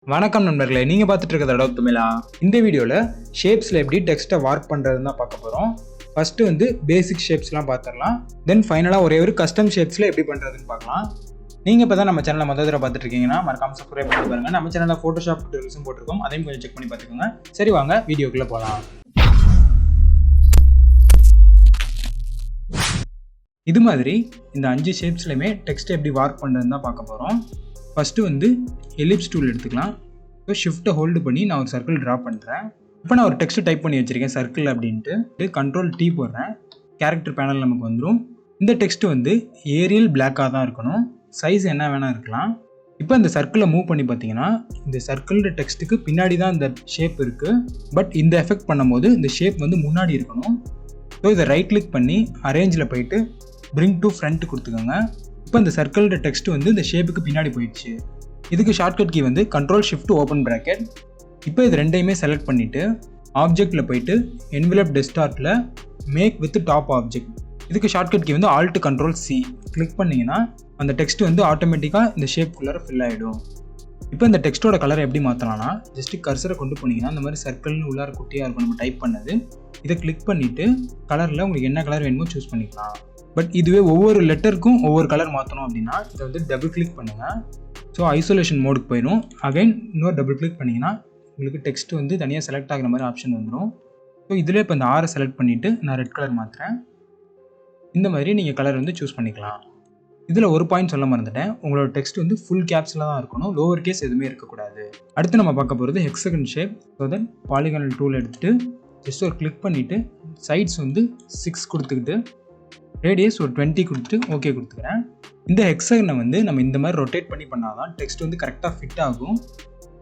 வணக்கம் நண்பர்களே, நீங்கள் பார்த்துட்டு இருக்கிறது அடோப் தமிழா. இந்த வீடியோவில் ஷேப்ஸில் எப்படி டெக்ஸ்ட்டை வார்க் பண்ணுறதுன்னு தான் பார்க்க போகிறோம். ஃபஸ்ட்டு வந்து பேசிக் ஷேப்ஸ்லாம் பார்த்துடலாம். தென் ஃபைனலாக ஒரே ஒரு கஸ்டம் ஷேப்ஸில் எப்படி பண்ணுறதுன்னு பார்க்கலாம். நீங்கள் இப்போ தான் நம்ம சேனலை முதல் தடவை பார்த்துட்டு இருக்கீங்கன்னா மறக்காம சப்ஸ்கிரைப் பண்ணி பாருங்கள். நம்ம சேனலில் ஃபோட்டோஷாப் டுட்டோரியல்ஸும் போட்டிருக்கோம், அதையும் கொஞ்சம் செக் பண்ணி பார்த்துக்கோங்க. சரி, வாங்க வீடியோக்குள்ளே போகலாம். இது மாதிரி இந்த 5 ஷேப்ஸ்லையுமே டெக்ஸ்ட்டை எப்படி வார்க் பண்ணுறதுன்னு தான் பார்க்க போகிறோம். ஃபஸ்ட்டு வந்து எலிப்ஸ் டூல் எடுத்துக்கலாம். இப்போ ஷிஃப்ட்டை ஹோல்டு பண்ணி நான் ஒரு சர்க்கிள் ட்ரா பண்ணுறேன். இப்போ நான் ஒரு டெக்ஸ்ட் டைப் பண்ணி வச்சுருக்கேன் சர்க்கிள் அப்படின்ட்டு. கண்ட்ரோல் T போடுறேன். கேரக்டர் பேனல் நமக்கு வந்துடும். இந்த டெக்ஸ்ட் வந்து ஏரியல் பிளாக்காக தான் இருக்கணும். சைஸ் என்ன வேணால் இருக்கலாம். இப்போ இந்த சர்க்கிளை மூவ் பண்ணி பார்த்தீங்கன்னா இந்த சர்க்கிளோட டெக்ஸ்ட்டுக்கு பின்னாடி தான் இந்த ஷேப் இருக்குது. பட் இந்த எஃபெக்ட் பண்ணும்போது இந்த ஷேப் வந்து முன்னாடி இருக்கணும். ஸோ இதை ரைட் கிளிக் பண்ணி அரேஞ்சில் போயிட்டு பிரிங் டு ஃப்ரண்ட் கொடுத்துக்கோங்க. இப்போ இந்த சர்க்கிளோட டெக்ஸ்ட் வந்து இந்த ஷேப்புக்கு பின்னாடி போயிடுச்சு. இதுக்கு ஷார்ட்கட் கீ வந்து கண்ட்ரோல் ஷிஃப்ட் ஓப்பன் ப்ராக்கெட். இப்போ இது ரெண்டையுமே செலக்ட் பண்ணிவிட்டு ஆப்ஜெக்டில் போயிட்டு என்வலப் டெஸ்க்டாப்பில் மேக் வித் டாப் ஆப்ஜெக்ட். இதுக்கு ஷார்ட்கட் கீ வந்து ஆல்ட் கண்ட்ரோல் C கிளிக் பண்ணிங்கன்னா அந்த டெக்ஸ்ட் வந்து ஆட்டோமேட்டிக்காக இந்த ஷேப்புக்குள்ளார ஃபில் ஆகிடும். இப்போ இந்த டெக்ஸ்ட்டோட கலரை எப்படி மாற்றலாம்னா ஜஸ்ட்டு கர்சரை கொண்டு போனீங்கன்னா இந்த மாதிரி சர்க்கிள்னு உள்ளார குட்டியாக இருக்கும் நம்ம டைப் பண்ணது. இதை கிளிக் பண்ணிவிட்டு கலரில் உங்களுக்கு என்ன கலர் வேணுமோ சூஸ் பண்ணிக்கலாம். பட் இதுவே ஒவ்வொரு லெட்டருக்கும் ஒவ்வொரு கலர் மாற்றணும் அப்படின்னா இதை வந்து டபுள் கிளிக் பண்ணுங்கள். ஸோ ஐசோலேஷன் மோடுக்கு போயிடும். அகைன் இன்னொரு டபுள் கிளிக் பண்ணிங்கன்னா உங்களுக்கு டெக்ஸ்ட் வந்து தனியாக செலக்ட் ஆகிற மாதிரி ஆப்ஷன் வந்துடும். ஸோ இதில் இப்போ இந்த 6 செலக்ட் பண்ணிவிட்டு நான் ரெட் கலர் மாற்றுறேன். இந்த மாதிரி நீங்கள் கலர் வந்து சூஸ் பண்ணிக்கலாம். இதில் ஒரு பாயிண்ட் சொல்ல மறந்துட்டேன், உங்களோட டெக்ஸ்ட் வந்து ஃபுல் கேப்ஸில் தான் இருக்கணும், லோவர் கேஸ் எதுவுமே இருக்கக்கூடாது. அடுத்து நம்ம பார்க்க போகிறது hexagon shape. So then polygonal tool எடுத்துகிட்டு ஜஸ்ட் ஒரு கிளிக் பண்ணிவிட்டு சைட்ஸ் வந்து 6 கொடுத்துக்கிட்டு ரேடியஸ் ஒரு 20 கொடுத்துட்டு ஓகே கொடுத்துக்கிறேன். இந்த ஹெக்ஸகனை வந்து நம்ம இந்த மாதிரி ரொட்டேட் பண்ணால் தான் டெக்ஸ்ட் வந்து கரெக்டாக ஃபிட் ஆகும்.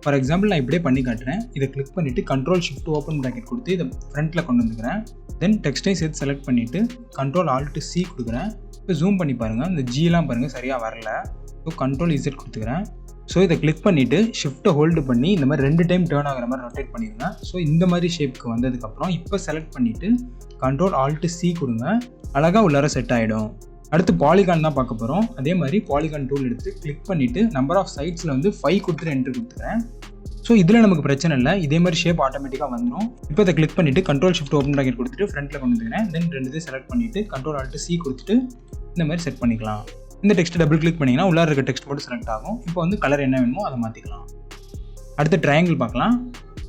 ஃபார் எக்ஸாம்பிள் நான் இப்படியே பண்ணி காட்டுறேன். இதை கிளிக் பண்ணிவிட்டு கண்ட்ரோல் ஷிஃப்ட் ஓப்பன் ப்ராக்கெட் கொடுத்து இதை ஃப்ரண்ட்டில் கொண்டு வந்துக்கிறேன். தென் டெக்ஸ்ட்டையும் சேர்த்து செலக்ட் பண்ணிவிட்டு கண்ட்ரோல் ஆல்ட் C கொடுக்குறேன். இப்போ ஜூம் பண்ணி பாருங்கள், இந்த ஜிலாம் பாருங்கள் சரியாக வரல. ஸோ கண்ட்ரோல் Z கொடுத்துக்கிறேன். ஸோ இதை கிளிக் பண்ணிவிட்டு ஷிஃப்ட்டை ஹோல்டு பண்ணி இந்த மாதிரி 2 டைம் டேர்ன் ஆகிற மாதிரி ரொட்டேட் பண்ணிடுங்க. ஸோ இந்த மாதிரி ஷேப்புக்கு வந்ததுக்கப்புறம் இப்போ செலக்ட் பண்ணிவிட்டு கண்ட்ரோல் ஆல்ட் C கொடுங்க. அழகாக உள்ளார செட் ஆகிடும். அடுத்து பாலிகான் தான் பார்க்க போகிறோம். அதே மாதிரி பாலிகான் டூல் எடுத்து கிளிக் பண்ணிவிட்டு நம்பர் ஆஃப் சைட்ஸில் வந்து 5 கொடுத்துட்டு என்ட்ரு கொடுத்துக்கிறேன். ஸோ இதில் நமக்கு பிரச்சனை இல்லை, இதே மாதிரி ஷேப் ஆட்டோமேட்டிக்காக வந்துடும். இப்போ இதை கிளிக் பண்ணிவிட்டு கண்ட்ரோல் ஷிஃப்ட் ஓப்பன் ப்ராக்கெட் கொடுத்துட்டு ஃப்ரண்ட்டில் கொண்டு வந்துக்கிறேன். தென் 2 செலக்ட் பண்ணிவிட்டு கண்ட்ரோல் ஆல்ட் C கொடுத்துட்டு இந்த மாதிரி செட் பண்ணிக்கலாம். இந்த டெக்ஸ்ட் டபுள் கிளிக் பண்ணிங்கன்னா உள்ளார இருக்க டெக்ஸ்ட் மட்டும் செலக்ட் ஆகும். இப்போ வந்து கலர் என்ன வேணுமோ அதை மாற்றிக்கலாம். அடுத்து ட்ரையாங்கிள் பார்க்கலாம்.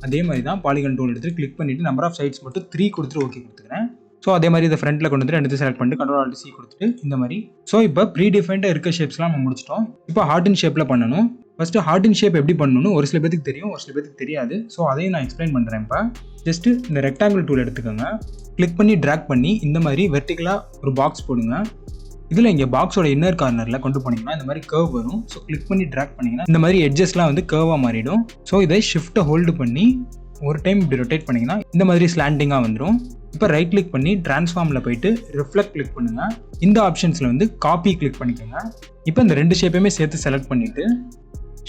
அதே மாதிரி தான் பாலிகான் டூல் எடுத்து கிளிக் பண்ணிவிட்டு நம்பர் ஆஃப் சைட்ஸ் மட்டும் 3 கொடுத்துட்டு ஓகே கொடுத்துக்கிறேன். ஸோ அதே மாதிரி இதை ஃப்ரண்ட்டில் கொண்டு வந்து 2 செலக்ட் பண்ணிட்டு கண்ட்ரோல் ஆல்ட் C கொடுத்துட்டு இந்த மாதிரி. ஸோ இப்போ ப்ரீ டிஃபைன்டாக இருக்க ஷேப்ஸ்லாம் நம்ம முடிச்சிட்டோம். இப்போ ஹார்ட் இன் ஷேப்பில் பண்ணணும். ஃபஸ்ட்டு ஹார்ட் இன் ஷேப் எப்படி பண்ணணும்னு ஒரு சில பேருக்கு தெரியும், ஒரு சில பேருக்கு தெரியாது. ஸோ அதையும் நான் எக்ஸ்பிளைன் பண்ணுறேன். இப்போ ஜஸ்ட்டு இந்த ரெக்டாங்கிள் டூல் எடுத்துக்கோங்க. கிளிக் பண்ணி ட்ராக் பண்ணி இந்த மாதிரி வெர்டிகலாக ஒரு பாக்ஸ் போடுங்க. இதில் இங்கே பாக்ஸோட இன்னர் கார்னரில் கொண்டு போனீங்கன்னா இந்த மாதிரி கர்வ் வரும். ஸோ கிளிக் பண்ணி ட்ராக் பண்ணிங்கன்னா இந்த மாதிரி எட்ஜஸ்லாம் வந்து கர்வாக மாறிடும். ஸோ இதை ஷிஃப்ட்டை ஹோல்டு பண்ணி ஒரு டைம் இப்படி ரொட்டேட் பண்ணிங்கன்னா இந்த மாதிரி ஸ்லாண்டிங்காக வந்துடும். இப்போ ரைட் கிளிக் பண்ணி ட்ரான்ஸ்ஃபார்மில் போயிட்டு ரிஃப்ளெக்ட் கிளிக் பண்ணுங்கள். இந்த ஆப்ஷன்ஸில் வந்து காப்பி கிளிக் பண்ணிக்கோங்க. இப்போ இந்த 2 ஷேப்பையுமே சேர்த்து செலக்ட் பண்ணிவிட்டு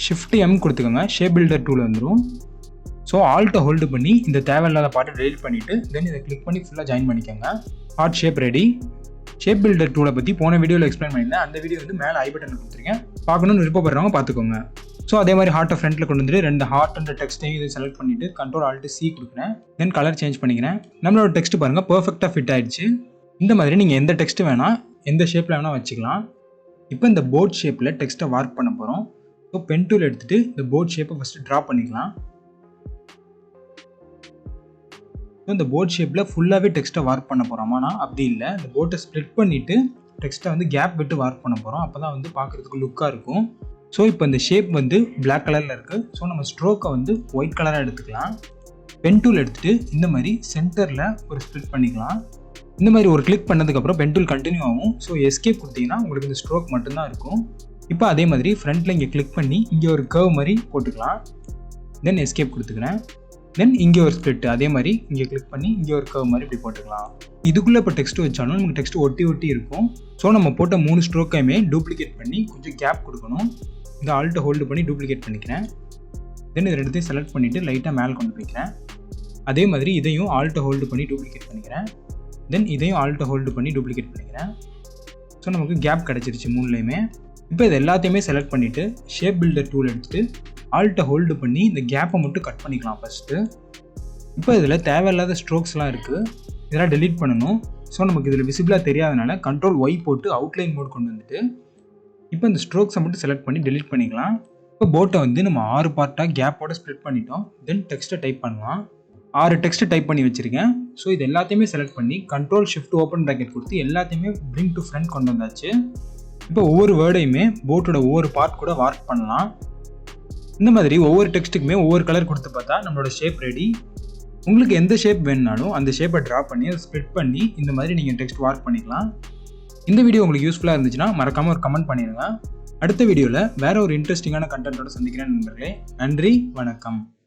ஷிஃப்ட் M கொடுத்துக்கோங்க. ஷேப் பில்டர் டூல் வந்துடும். ஸோ ஆல்ட்டை ஹோல்டு பண்ணி இந்த தேவையில்லாத பாட்டை டெலிட் பண்ணிவிட்டு தென் இதை கிளிக் பண்ணி ஃபுல்லாக ஜாயின் பண்ணிக்கோங்க. Heart shape ready. Shape builder டூலை பற்றி போன வீடியோவில் எக்ஸ்பிளைன் பண்ணியிருந்தேன். அந்த வீடியோ வந்து மேலே ஐ பட்டனில் கொடுத்துருக்கேன், பார்க்கணுன்னு விருப்பப்படுறவங்க பார்த்துக்கோங்க. ஸோ அதே மாதிரி ஹார்ட்டை ஃப்ரண்ட்டில் கொண்டு வந்துட்டு 2 ஹார்ட் அண்ட் டெக்ஸ்ட்டையும் இதை செலக்ட் பண்ணிவிட்டு கண்ட்ரோல் ஆல்ட் C கொடுக்குறேன். தென் கலர் சேஞ்ச் பண்ணிக்கிறேன். நம்மளோட டெக்ஸ்ட் பாருங்கள் பர்ஃபெக்டாக ஃபிட் ஆகிடுச்சு. இந்த மாதிரி நீங்கள் எந்த டெக்ஸ்ட் வேணால் எந்த ஷேப்பில் வேணால் வச்சுக்கலாம். இப்போ இந்த போர்ட் ஷேப்பில் டெக்ஸ்ட்டை வார்க் பண்ண போகிறோம். ஸோ பென் டூல் எடுத்துகிட்டு இந்த போர்ட் ஷேப்பை ஃபஸ்ட்டு ட்ரா பண்ணிக்கலாம். ஸோ இந்த போர்ட் ஷேப்பில் ஃபுல்லாகவே டெக்ஸ்ட்டை வார்க் பண்ண போகிறோம். ஆனால் அப்படி இல்லை, இந்த போர்ட்டை ஸ்ப்ளிட் பண்ணிவிட்டு டெக்ஸ்ட்டை வந்து கேப் விட்டு வார்க் பண்ண போகிறோம். அப்போ தான் வந்து பார்க்குறதுக்கு லுக்காக இருக்கும். ஸோ இப்போ இந்த ஷேப் வந்து பிளாக் கலரில் இருக்குது. ஸோ நம்ம ஸ்ட்ரோக்கை வந்து ஒயிட் கலராக எடுத்துக்கலாம். பென் டூல் எடுத்துகிட்டு இந்த மாதிரி சென்டரில் ஒரு ஸ்ப்ளிட் பண்ணிக்கலாம். இந்த மாதிரி ஒரு கிளிக் பண்ணதுக்கப்புறம் பென் டூல் கண்டினியூ ஆகும். ஸோ எஸ்கேப் கொடுத்தீங்கன்னா உங்களுக்கு இந்த ஸ்ட்ரோக் மட்டும்தான் இருக்கும். இப்போ அதே மாதிரி ஃப்ரண்ட்டில் இங்கே கிளிக் பண்ணி இங்கே ஒரு கர்வ் மாதிரி போட்டுக்கலாம். தென் எஸ்கேப் கொடுத்துக்கிறேன். தென் இங்கே ஒரு ஸ்ப்ளிட் அதே மாதிரி இங்கே கிளிக் பண்ணி இங்கே ஒரு கர்வ் மாதிரி இப்படி போட்டுக்கலாம். இதுக்குள்ளே இப்போ டெக்ஸ்ட் வச்சாலும் நமக்கு டெக்ஸ்ட் ஒட்டி இருக்கும். ஸோ நம்ம போட்ட 3 ஸ்ட்ரோக்கையுமே டூப்ளிகேட் பண்ணி கொஞ்சம் கேப் கொடுக்கணும். இந்த ஆல்ட்டை ஹோல்டு பண்ணி டூப்ளிகேட் பண்ணிக்கிறேன். தென் இது 2த்தையும் செலக்ட் பண்ணிவிட்டு லைட்டாக மேலே கொண்டு போய்க்கிறேன். அதே மாதிரி இதையும் ஆல்ட்டை ஹோல்டு பண்ணி டூப்ளிகேட் பண்ணிக்கிறேன். தென் இதையும் ஆல்ட்டை ஹோல்டு பண்ணி டூப்ளிகேட் பண்ணிக்கிறேன். ஸோ நமக்கு கேப் கிடச்சிருச்சு 3லையுமே. இப்போ இது எல்லாத்தையுமே செலக்ட் பண்ணிவிட்டு ஷேப் பில்டர் டூல் எடுத்துகிட்டு ஆல்ட்டை ஹோல்டு பண்ணி இந்த கேப்பை மட்டும் கட் பண்ணிக்கலாம் ஃபஸ்ட்டு. இப்போ இதில் தேவையில்லாத ஸ்ட்ரோக்ஸ்லாம் இருக்குது, இதெல்லாம் டெலீட் பண்ணணும். ஸோ நமக்கு இதில் விசிபிளாக தெரியாதனால Ctrl Y போட்டு அவுட்லைன் மோட் கொண்டு வந்துட்டு இப்போ இந்த ஸ்ட்ரோக்ஸை மட்டும் செலக்ட் பண்ணி டெலீட் பண்ணிக்கலாம். இப்போ போட்டை வந்து நம்ம 6 பார்ட்டாக கேப்போட ஸ்ப்ளிட் பண்ணிட்டோம். தென் டெக்ஸ்ட்டை டைப் பண்ணலாம். 6 டெக்ஸ்ட் டைப் பண்ணி வச்சுருக்கேன். ஸோ இது எல்லாத்தையுமே செலக்ட் பண்ணி Ctrl Shift ஓப்பன் ப்ராக்கெட் கொடுத்து எல்லாத்தையுமே பிரிங் டு ஃப்ரண்ட் கொண்டு வந்தாச்சு. இப்போ ஒவ்வொரு வேர்டையுமே போட்டோட ஒவ்வொரு பார்ட் கூட வார்க் பண்ணலாம். இந்த மாதிரி ஒவ்வொரு டெக்ஸ்ட்டுக்குமே ஒவ்வொரு கலர் கொடுத்து பார்த்தா நம்மளோட ஷேப் ரெடி. உங்களுக்கு எந்த ஷேப் வேணுனாலும் அந்த ஷேப்பை ட்ரா பண்ணி அதை ஸ்ப்ளிட் பண்ணி இந்த மாதிரி நீங்கள் டெக்ஸ்ட் வார்க் பண்ணிக்கலாம். இந்த வீடியோ உங்களுக்கு யூஸ்ஃபுல்லாக இருந்துச்சுன்னா மறக்காமல் ஒரு கமெண்ட் பண்ணிடுங்க. அடுத்த வீடியோவில் வேறு ஒரு இன்ட்ரெஸ்டிங்கான கண்டென்ட்டோட சந்திக்கிறேன் நண்பர்களே. நன்றி, வணக்கம்.